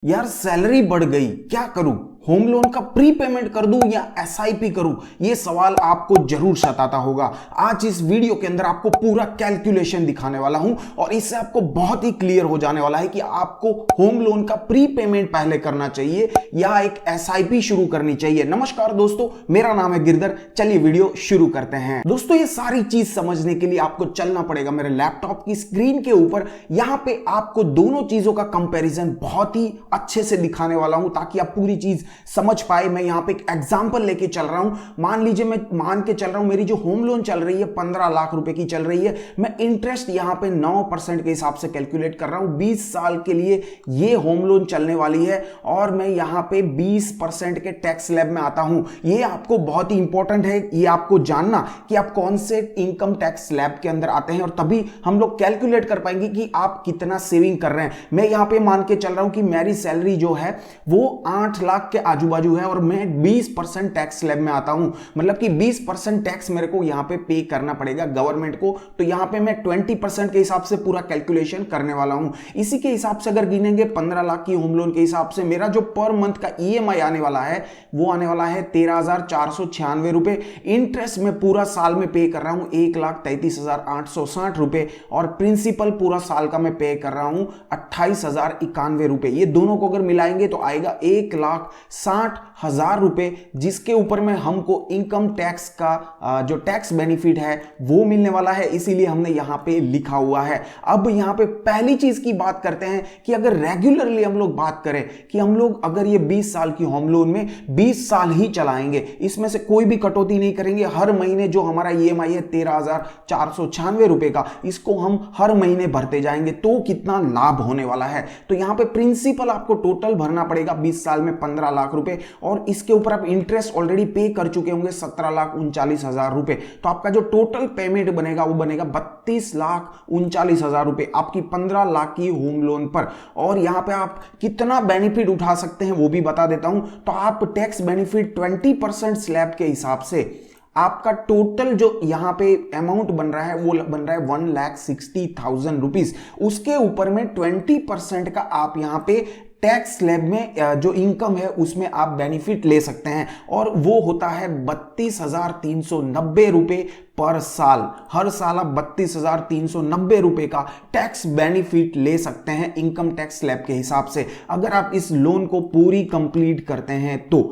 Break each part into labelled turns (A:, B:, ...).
A: यार सैलरी बढ़ गई, क्या करूं? होम लोन का प्री पेमेंट कर दूं या एसआईपी करूं? ये सवाल आपको जरूर सताता होगा। आज इस वीडियो के अंदर आपको पूरा कैलकुलेशन दिखाने वाला हूं और इससे आपको बहुत ही क्लियर हो जाने वाला है कि आपको होम लोन का प्री पेमेंट पहले करना चाहिए या एक एसआईपी शुरू करनी चाहिए। नमस्कार दोस्तों, मेरा नाम है गिरधर। चलिए वीडियो शुरू करते हैं। दोस्तों, ये सारी चीज समझने के लिए आपको चलना पड़ेगा मेरे लैपटॉप की स्क्रीन के ऊपर। यहां पे आपको दोनों चीजों का कंपैरिजन बहुत ही अच्छे से दिखाने वाला हूं ताकि आप पूरी चीज समझ पाए। मैं यहां पे एक एग्जांपल लेके चल रहा हूं। मान लीजिए मैं मान के चल रहा हूं मेरी जो होम लोन चल रही है 15 लाख रुपए की चल रही है। मैं इंटरेस्ट यहां पे 9% के हिसाब से कैलकुलेट कर रहा हूं। 20 साल के लिए ये होम लोन चलने वाली है और मैं यहां पे 20% के टैक्स स्लैब में आता हूं। ये आपको बहुत ही इंपॉर्टेंट है, ये आपको जानना कि आप कौन से इनकम टैक्स स्लैब के अंदर आते हैं और तभी हम लोग कैलकुलेट कर पाएंगे कि आप कितना सेविंग कर रहे हैं। मैं यहां पे मान के चल रहा हूं कि मेरी सैलरी जो है वो 8 लाख के आजू बाजू है और मैं 20% टैक्स स्लैब में आता हूं। मतलब कि 20% टैक्स मेरे को यहां पे पे करना पड़ेगा गवर्नमेंट को। तो यहां पे मैं 20% के हिसाब से पूरा कैलकुलेशन करने वाला हूं। इसी के हिसाब से अगर गिनेंगे 15 लाख की होम लोन के हिसाब से मेरा जो पर मंथ का ईएमआई आने वाला है वो आने वाला है 13,496 रुपए। इंटरेस्ट में पूरा साल में पे कर रहा हूं 1,33,860 रुपए और प्रिंसिपल पूरा साल का मैं पे कर रहा हूं 28,091 रुपए। ये दोनों को अगर मिलाएंगे तो आएगा 1,60,000 रुपए, जिसके ऊपर में हमको इनकम टैक्स का जो टैक्स बेनिफिट है वो मिलने वाला है। इसीलिए हमने यहां पे लिखा हुआ है। अब यहां पे पहली चीज की बात करते हैं कि अगर रेगुलरली हम लोग बात करें कि हम लोग अगर ये 20 साल की होम लोन में 20 साल ही चलाएंगे, इसमें से कोई भी कटौती नहीं करेंगे। हर महीने जो हमारा ईएमआई है 13,496 रुपए का, इसको हम हर महीने भरते जाएंगे तो कितना लाभ होने वाला है। तो यहां पे प्रिंसिपल आपको टोटल भरना पड़ेगा 20 साल में 15 लाख रुपए और इसके ऊपर आप इंटरेस्ट ऑलरेडी पे कर चुके होंगे 17,39,000 रुपए। तो आपका जो टोटल पेमेंट बनेगा वो बनेगा 32,39,000 रुपए आपकी 15 लाख की होम लोन पर। और यहां पे आप कितना बेनिफिट उठा सकते हैं वो भी बता देता हूं। तो आप टैक्स बेनिफिट 20% स्लैब के हिसाब से आपका टोटल जो यहां पे अमाउंट बन रहा है वो बन रहा है 1,60,000 रुपीज। उसके ऊपर में 20% का आप यहां पे टैक्स स्लैब में जो इनकम है उसमें आप बेनिफिट ले सकते हैं और वो होता है 32,390 रुपए पर साल। हर साल आप 32,390 रुपए का टैक्स बेनिफिट ले सकते हैं इनकम टैक्स स्लैब के हिसाब से। अगर आप इस लोन को पूरी कंप्लीट करते हैं तो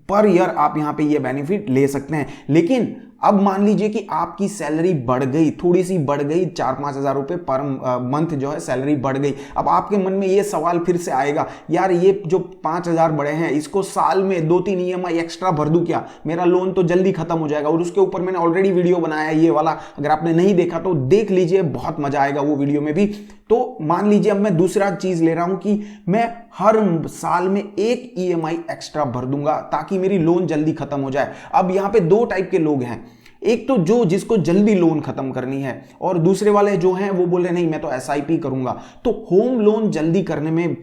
A: पर ईयर आप यहां पे ये बेनिफिट ले सकते हैं। लेकिन अब मान लीजिए कि आपकी सैलरी बढ़ गई, थोड़ी सी बढ़ गई, 4-5 हजार रुपए पर मंथ जो है सैलरी बढ़ गई। अब आपके मन में ये सवाल फिर से आएगा, यार ये जो 5,000 बढ़े हैं इसको साल में 2-3 ईएमआई एक्स्ट्रा भर दूं क्या? मेरा लोन तो जल्दी खत्म हो जाएगा। और उसके ऊपर मैंने ऑलरेडी वीडियो बनाया है ये वाला, अगर आपने नहीं देखा तो देख लीजिए, बहुत मजा आएगा वो वीडियो में भी। तो मान लीजिए अब मैं दूसरा चीज ले रहा हूं कि मैं हर साल में एक ईएमआई एक्स्ट्रा भर दूंगा ताकि मेरी लोन जल्दी खत्म हो जाए। अब यहां पे दो टाइप के लोग हैं, एक तो जो जिसको जल्दी लोन खत्म करनी है और दूसरे वाले जो हैं वो बोले नहीं मैं तो एसआईपी करूंगा। तो होम लोन जल्दी करने में,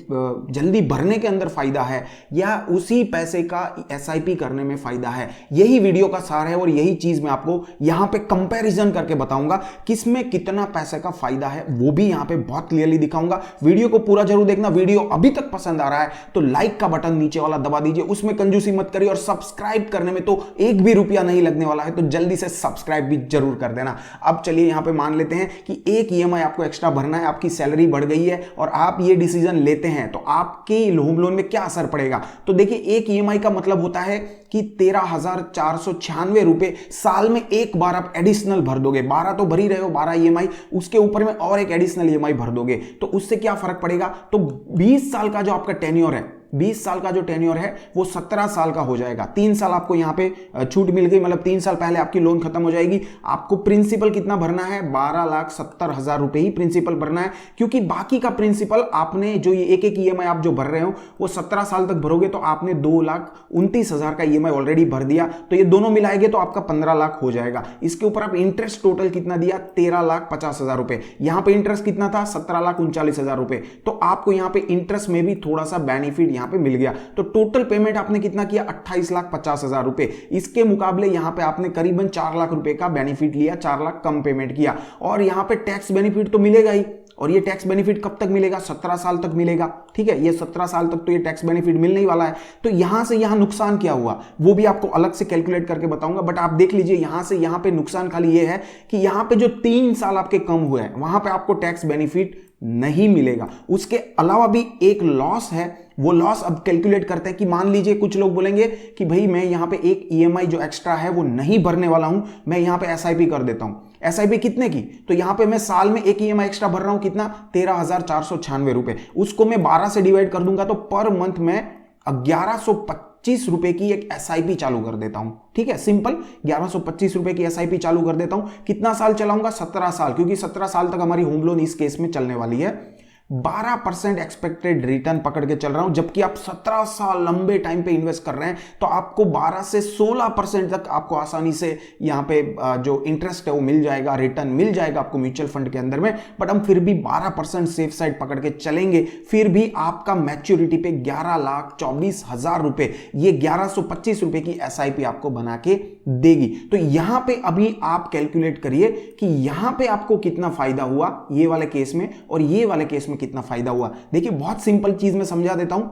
A: जल्दी भरने के अंदर फायदा है या उसी पैसे का एसआईपी करने में फायदा है? यही वीडियो का सार है और यही चीज मैं आपको यहां पे कंपैरिजन करके बताऊंगा किसमें कितना पैसे का फायदा है, वो भी यहां पे बहुत क्लियरली दिखाऊंगा। वीडियो को पूरा जरूर देखना। वीडियो अभी तक पसंद आ रहा है तो लाइक का बटन नीचे वाला दबा दीजिए, उसमें कंजूसी मत करिए और सब्सक्राइब करने में तो एक भी रुपया नहीं लगने वाला है, तो जल्दी सब्सक्राइब भी जरूर कर देना। अब चलिए यहां पे मान लेते हैं कि एक ईएमआई आपको एक्स्ट्रा भरना है, आपकी सैलरी बढ़ गई है और आप ये डिसीजन लेते हैं तो आपके होम लोन में क्या असर पड़ेगा? तो देखिए, एक ईएमआई का मतलब होता है कि 13,496 रुपए साल में एक बार आप एडिशनल भर दोगे। 12 तो भर ही रहे हो, 12 ईएमआई, उसके ऊपर में और एक एडिशनल ईएमआई भर दोगे तो उससे क्या फर्क पड़ेगा? तो 20 साल का जो आपका टेन्योर है, 20 साल का जो टेन्योर है वो 17 साल का हो जाएगा। 3 साल आपको यहां पे छूट मिल गई, मतलब 3 साल पहले आपकी लोन खत्म हो जाएगी। आपको प्रिंसिपल कितना भरना है? 12,70,000 रुपए ही प्रिंसिपल भरना है, क्योंकि बाकी का प्रिंसिपल आपने जो ये एक एक ईएमआई आप जो भर रहे हो वो 17 साल तक भरोगे तो आपने 2,29,000 का ईएमआई ऑलरेडी भर दिया। तो ये दोनों मिलाएंगे तो आपका 15 लाख हो जाएगा। इसके ऊपर आप इंटरेस्ट टोटल कितना दिया? 13,50,000 रुपए। यहां पे इंटरेस्ट कितना था? 17,39,000 रुपए। तो आपको यहां पे इंटरेस्ट में भी थोड़ा सा बेनिफिट यहां पे मिल गया। तो टोटल पेमेंट आपने कितना किया? 28,50,000 रुपए। इसके मुकाबले यहां पे आपने करीबन 4 लाख रुपए का बेनिफिट लिया, 4 लाख कम पेमेंट किया और यहां पे टैक्स बेनिफिट तो मिलेगा ही। और ये टैक्स बेनिफिट कब तक मिलेगा? 17 साल तक मिलेगा। ठीक है, ये 17 साल तक तो ये टैक्स बेनिफिट मिलने ही वाला है। तो यहां से यहां नुकसान क्या हुआ वो भी आपको अलग से कैलकुलेट करके बताऊंगा, बट आप देख लीजिए यहां से यहां पे नुकसान खाली ये है कि यहां पे जो 3 साल आपके कम हुए हैं वहां पे आपको टैक्स बेनिफिट नहीं मिलेगा। उसके अलावा भी एक लॉस है, वो लॉस अब कैलकुलेट करते हैं कि मान लीजिए कुछ लोग बोलेंगे कि भाई मैं यहां पे एक ईएमआई जो एक्स्ट्रा है वो नहीं भरने वाला हूं, मैं यहां पे एसआईपी कर देता हूं। एसआईपी कितने की? तो यहां पे मैं साल में एक ईएमआई एक्स्ट्रा भर रहा हूं, कितना? 13,496 रुपए। उसको मैं 12 से डिवाइड कर दूंगा तो पर मंथ में 1125 रुपए की एक एसआईपी चालू कर देता हूं। ठीक है, सिंपल 1125 रुपए की एसआईपी चालू कर देता हूं। कितना साल चलाऊंगा? 17 साल, क्योंकि 17 साल तक हमारी होम लोन इस केस में चलने वाली है। 12% एक्सपेक्टेड रिटर्न पकड़ के चल रहा हूं, जबकि आप 17 साल लंबे टाइम पे इन्वेस्ट कर रहे हैं तो आपको 12 से 16% तक आपको आसानी से यहां पे जो इंटरेस्ट है वो मिल जाएगा, रिटर्न मिल जाएगा आपको म्यूचुअल फंड के अंदर में। बट हम फिर भी 12% सेफ साइड पकड़ के चलेंगे, फिर भी आपका मैच्योरिटी पे 11,24,000 रुपए, ये 1125 रुपए की एसआईपी आपको बना के देगी। तो यहां पे अभी आप कैलकुलेट करिए कि यहां पे आपको कितना फायदा हुआ ये वाले केस में और ये वाले केस में कितना फायदा हुआ। देखिए बहुत सिंपल चीज मैं समझा देता हूं।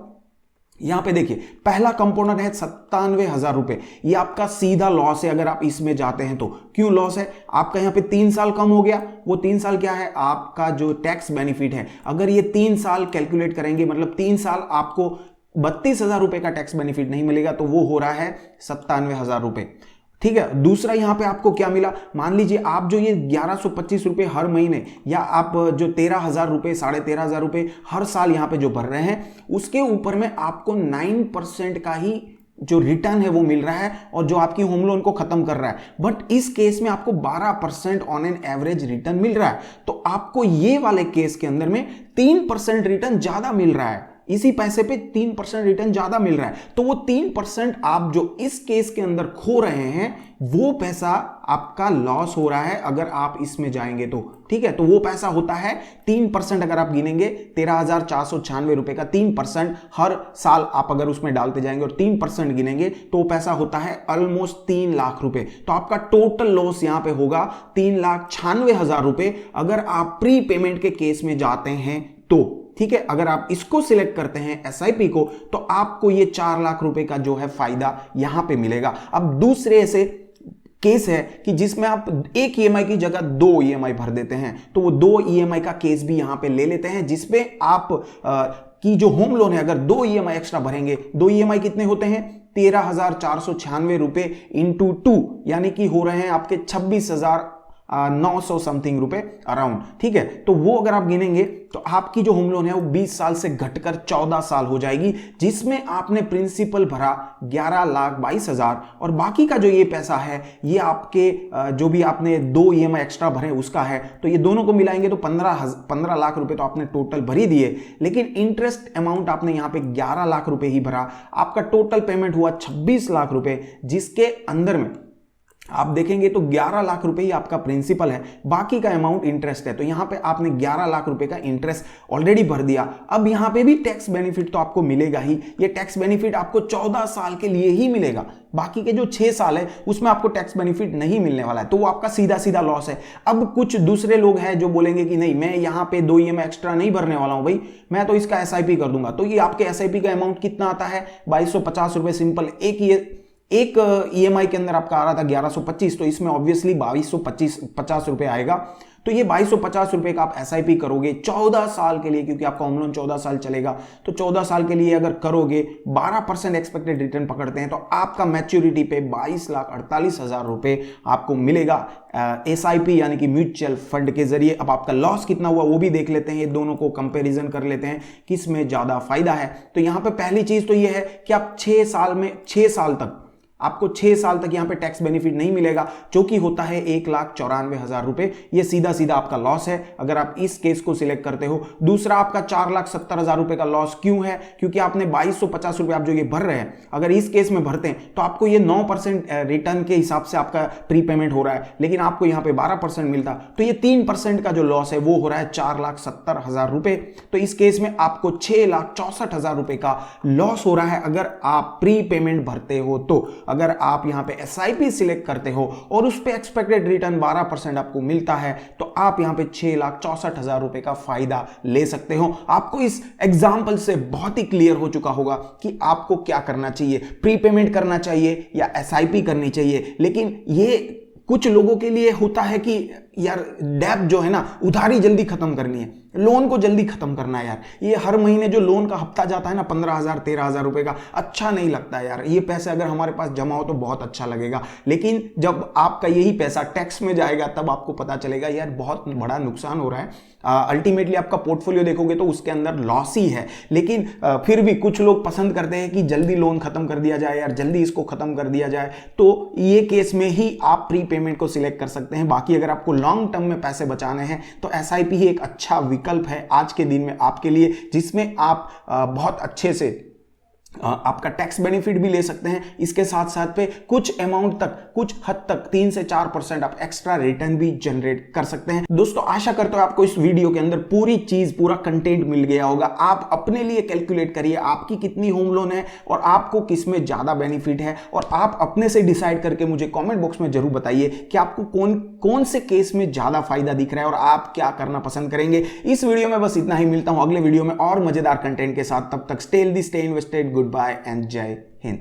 A: यहां पे देखिए पहला कंपोनेंट है 97,000 रुपए, ये आपका सीधा लॉस है अगर आप इसमें जाते हैं तो। क्यों लॉस है? आपका यहां पे 3 साल कम हो गया। वो 3 साल क्या है? आपका जो टैक्स बेनिफिट है, अगर ये 3 साल कैलकुलेट करेंगे मतलब 3 साल आपको 32,000 रुपए का टैक्स बेनिफिट नहीं मिलेगा, तो वो हो रहा है 97,000 रुपए। ठीक है, दूसरा यहां पे आपको क्या मिला? मान लीजिए आप जो ये 1125 रुपए हर महीने या आप जो 13,000 रुपए 13,500 रुपए हर साल यहां पे जो भर रहे हैं, उसके ऊपर में आपको 9% का ही जो रिटर्न है वो मिल रहा है और जो आपकी होम लोन को खत्म कर रहा है। बट इस केस में आपको 12% ऑन एन एवरेज रिटर्न मिल रहा है, तो आपको ये वाले केस के अंदर में 3% रिटर्न ज्यादा मिल रहा है। इसी पैसे पे 3% रिटर्न ज्यादा मिल रहा है, तो वो 3% आप जो इस केस के अंदर खो रहे हैं वो पैसा आपका लॉस हो रहा है अगर आप इसमें जाएंगे तो। ठीक है, तो वो पैसा होता है 3%। अगर आप गिनेंगे 13,496 रुपए का 3% हर साल आप अगर उसमें डालते जाएंगे और 3% गिनेंगे तो वो पैसा होता है ऑलमोस्ट 3 लाख रुपए। तो आपका टोटल लॉस यहां पे होगा 3,96,000 रुपए अगर आप प्री पेमेंट के केस में जाते हैं तो। ठीक है, अगर आप इसको सिलेक्ट करते हैं एसआईपी को तो आपको ये 4 लाख रुपए का जो है फायदा यहां पे मिलेगा। अब दूसरे ऐसे केस है कि जिसमें आप एक ईएमआई की जगह 2 ईएमआई भर देते हैं, तो वो 2 ईएमआई का केस भी यहां पे ले लेते हैं, जिसपे आप की जो होम लोन है अगर 2 ईएमआई एक्स्ट्रा भरेंगे, 2 ईएमआई कितने होते हैं? 13,496 रुपए इंटू 2, यानी कि हो रहे हैं आपके 26,900 समथिंग रुपए अराउंड। ठीक है, तो वो अगर आप गिनेंगे तो आपकी जो होम लोन है वो 20 साल से घटकर 14 साल हो जाएगी, जिसमें आपने प्रिंसिपल भरा 11,22,000 और बाकी का जो ये पैसा है ये आपके जो भी आपने 2 ईएमआई एक्स्ट्रा भरे उसका है, तो ये दोनों को मिलाएंगे तो 15 लाख रुपए तो आपने टोटल भर ही दिए। लेकिन इंटरेस्ट अमाउंट आपने यहां पे 11 लाख रुपए ही भरा, आपका टोटल पेमेंट हुआ 26 लाख रुपए, जिसके अंदर में आप देखेंगे तो 11 लाख रुपए ही आपका प्रिंसिपल है, बाकी का अमाउंट इंटरेस्ट है। तो यहां पे आपने 11 लाख रुपए का इंटरेस्ट ऑलरेडी भर दिया। अब यहां पे भी टैक्स बेनिफिट तो आपको मिलेगा ही, ये टैक्स बेनिफिट आपको 14 साल के लिए ही मिलेगा, बाकी के जो 6 साल है उसमें आपको टैक्स बेनिफिट नहीं मिलने वाला है, तो वो आपका सीधा सीधा लॉस है। अब कुछ दूसरे लोग हैं जो बोलेंगे कि नहीं मैं यहां पे 2 ईएमआई एक्स्ट्रा नहीं भरने वाला हूं भाई, मैं तो इसका एसआईपी कर दूंगा। तो ये आपके एसआईपी का अमाउंट कितना आता है? 2250 रुपए सिंपल। एक ईएमआई के अंदर आपका आ रहा था 1125, तो इसमें ऑब्वियसली 2250 रुपए आएगा। तो ये 2250 रुपए का आप एसआईपी करोगे 14 साल के लिए, क्योंकि आपका होम लोन 14 साल चलेगा, तो 14 साल के लिए अगर करोगे 12% एक्सपेक्टेड रिटर्न पकड़ते हैं तो आपका मैच्योरिटी पे 22,48,000 रुपए आपको मिलेगा एसआईपी यानी कि म्यूचुअल फंड के जरिए। अब आपका लॉस कितना हुआ वो भी देख लेते हैं, ये दोनों को कंपैरिजन कर लेते हैं किस में ज्यादा फायदा है। तो यहां पे पहली चीज तो ये है कि आप 6 साल तक आपको 6 साल तक यहां पे टैक्स बेनिफिट नहीं मिलेगा, जो कि होता है 1,94,000 रुपए। ये सीधा सीधा आपका लॉस है अगर आप इस केस को सिलेक्ट करते हो। दूसरा आपका 4,70,000 रुपए का लॉस क्यों है? क्योंकि आपने 2250 रुपए आप जो ये भर रहे हैं, अगर इस केस में भरते हैं तो आपको ये 9% रिटर्न के हिसाब से आपका प्री पेमेंट हो रहा है, लेकिन आपको यहां पे 12% मिलता, तो ये 3% का जो लॉस है वो हो रहा है 4,70,000 रुपए। तो इस केस में आपको 6,64,000 रुपए का लॉस हो रहा है अगर आप प्री पेमेंट भरते हो तो। अगर आप यहाँ पे SIP सिलेक्ट करते हो और उस पे एक्सपेक्टेड रिटर्न 12% आपको मिलता है तो आप यहाँ पे 6,64,000 रुपए का फायदा ले सकते हो। आपको इस एग्जाम्पल से बहुत ही क्लियर हो चुका होगा कि आपको क्या करना चाहिए, प्रीपेमेंट करना चाहिए या SIP करनी चाहिए। लेकिन ये कुछ लोगों के लिए होता है कि यार डेब्ट जो है ना, उधारी जल्दी खत्म करनी है, लोन को जल्दी खत्म करना है यार। ये हर महीने जो लोन का हफ्ता जाता है ना 15,000 13,000 रुपए का, अच्छा नहीं लगता है यार। ये पैसे अगर हमारे पास जमा हो तो बहुत अच्छा लगेगा, लेकिन जब आपका यही पैसा टैक्स में जाएगा तब आपको पता चलेगा यार बहुत बड़ा नुकसान हो रहा है। अल्टीमेटली आपका पोर्टफोलियो देखोगे तो उसके अंदर लॉस ही है। लेकिन फिर भी कुछ लोग पसंद करते हैं कि जल्दी लोन खत्म कर दिया जाए यार, जल्दी इसको खत्म कर दिया जाए, तो ये केस में ही आप प्री पेमेंट को सिलेक्ट कर सकते हैं। बाकी अगर आपको लॉन्ग टर्म में पैसे बचाने हैं तो SIP ही एक अच्छा विकल्प है आज के दिन में आपके लिए, जिसमें आप बहुत अच्छे से आपका टैक्स बेनिफिट भी ले सकते हैं। इसके साथ साथ पे कुछ अमाउंट तक, कुछ हद तक 3 से 4% आप एक्स्ट्रा रिटर्न भी जनरेट कर सकते हैं। दोस्तों आशा करता हूं आपको इस वीडियो के अंदर पूरी चीज, पूरा कंटेंट मिल गया होगा। आप अपने लिए कैलकुलेट करिए आपकी कितनी होम लोन है और आपको किस में ज्यादा बेनिफिट है, और आप अपने से डिसाइड करके मुझे कॉमेंट बॉक्स में जरूर बताइए कि आपको कौन से केस में ज्यादा फायदा दिख रहा है और आप क्या करना पसंद करेंगे। इस वीडियो में बस इतना ही, मिलता हूं अगले वीडियो में और मजेदार कंटेंट के साथ। तब तक stay healthy, stay invested, goodbye and जय हिंद।